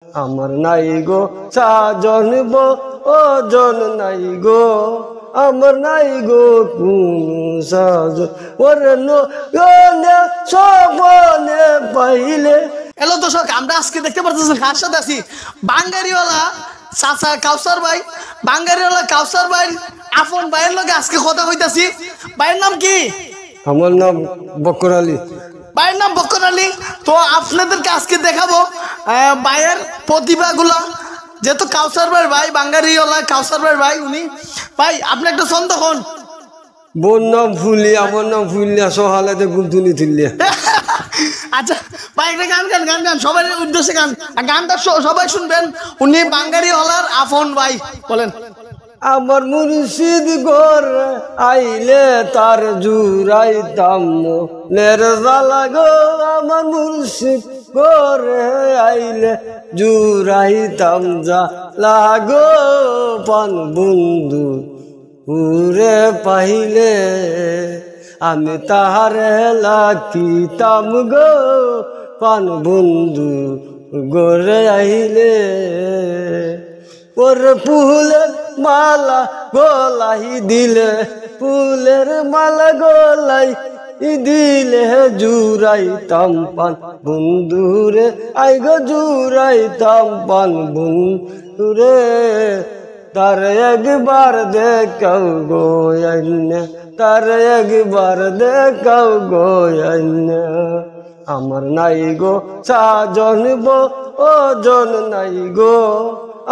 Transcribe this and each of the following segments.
আমার নাই গো সাজন ওজন নাই গো, আমার নাই গো কোন সাজন ওরে নয়নে সপনে পাইলে। হ্যালো দর্শক, আমরা আজকে দেখতে পারতেছি কার সাথে আছি। বাঙ্গারিওয়ালা চাচা কাউসার ভাই, বাঙ্গারিওয়ালা কাউসার ভাই আপন ভাইয়ের লগে আজকে কথা হইতাছি। ভাইয়ের নাম কি? আমার নাম বকর আলী। ভাইয়ের নাম বকর আলী। তো আপনাদেরকে আজকে দেখাবো ভাইয়ের প্রতিভাগুলা। যেহেতু কাউসার ভাই ভাই বাঙ্গারিওয়ালা কাউসার ভাই উনি ভাই আপনি একটা ছন্দ হন। বোন নাম ফুলি, আমার নাম ফুলিয়া, সহালাতে গুলতুনি তুলিয়া। আচ্ছা ভাই একটা গান গান গান গান সবার উদ্দেশ্যে গান, গানটা সবাই শুনবেন। উনি বাঙ্গারিওয়ালার আপন ভাই, বলেন। আমার মুর্শিদ ঘরে আইলে তার জুরাইতাম মনের জ্বালা গো, আমার মুর্শিদ ঘরে আইলে জুরাইতাম জ্বালা গো, পান বন্ধু উরে পাইলে আমি তাহারে লাকিতাম গো, পান বন্ধু ঘরে আইলে। ওর ফুলের মালা গলাই দিলে, ফুলের মালা গলাই দিলে জুরাইতাম পান বন্ধুরে, আই গো জুরাইতাম পান বন্ধুরে। তার একবার দেখাও গো আইনা, তার একবার দেখাও গো আইনা। আমার নাই গো সাজন ওজন নাই গো,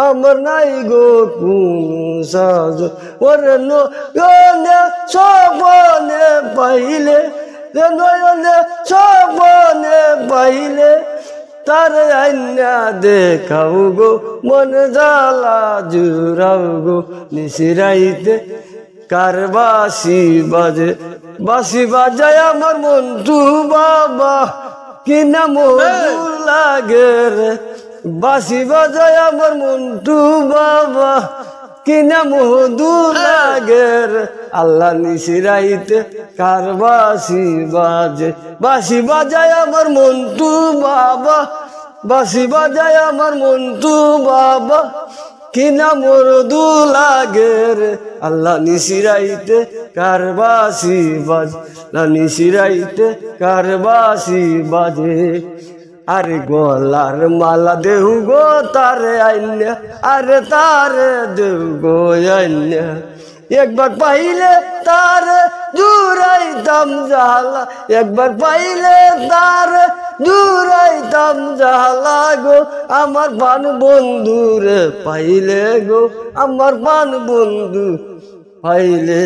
আমার নাই গো কোন সাজন ওরে নয়নে সপনে পাইলে, নয়নে সপনে পাইলে তার আইনা দেখাও গো, মন জ্বালা জুড়াও গো। নিশিরাইতে কার বাঁশি বাজে, বাঁশি বাজায় আমার মন্টু বাবা, কি না মধুর লাগে রে, বাঁশি বাজায় আমার মন্টু বাবা, কি না মধুর লাগে রে। আল্লাহ নিশিরাইতে কার বাঁশি বাজে, বাঁশি বাজায় আমার মন্টু বাবা, বাঁশি বাজায় আমার মন্টু বাবা, কি না মধু লাগে রে। আল্লাহ নিশিরাইতে কার বাঁশি বাজে, নিশিরাইতে কার বাঁশি বাজে। আরে গলার মালা দেহু গো তারে আইনা, আরে তারে দেহু গো আইনা। একবার পাইলে তারে জুরাইতাম জ্বালা, একবার পাইলে তারে জুরাইতাম জ্বালা গো, আমার পান বন্ধুরে পাইলে গো, আমার পান বন্ধু পাইলে।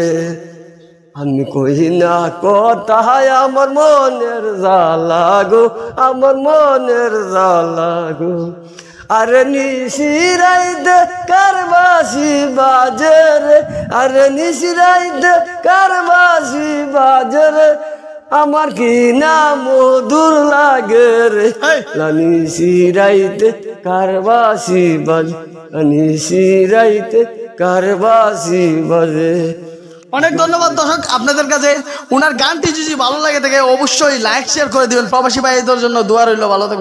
আমি কই না কথায় আমার মনের জ্বালা গো, আমার মনের জ্বালা গো। আরে নিশিরাইতে কার বাঁশি বাজে রে, আরে নিশিরাইতে কার বাঁশি বাজে রে, আমার কি না মধুর লাগে রে। নিশিরাইতে কার বাঁশি বাজে, নিশিরাইতে কার বাঁশি বাজে। অনেক ধন্যবাদ দর্শক আপনাদের কাছে। ওনার গানটি যদি ভালো লাগে থাকে অবশ্যই লাইক শেয়ার করে দিবেন। প্রবাসী ভাইদের জন্য দোয়া রইল, ভালো থাকবেন।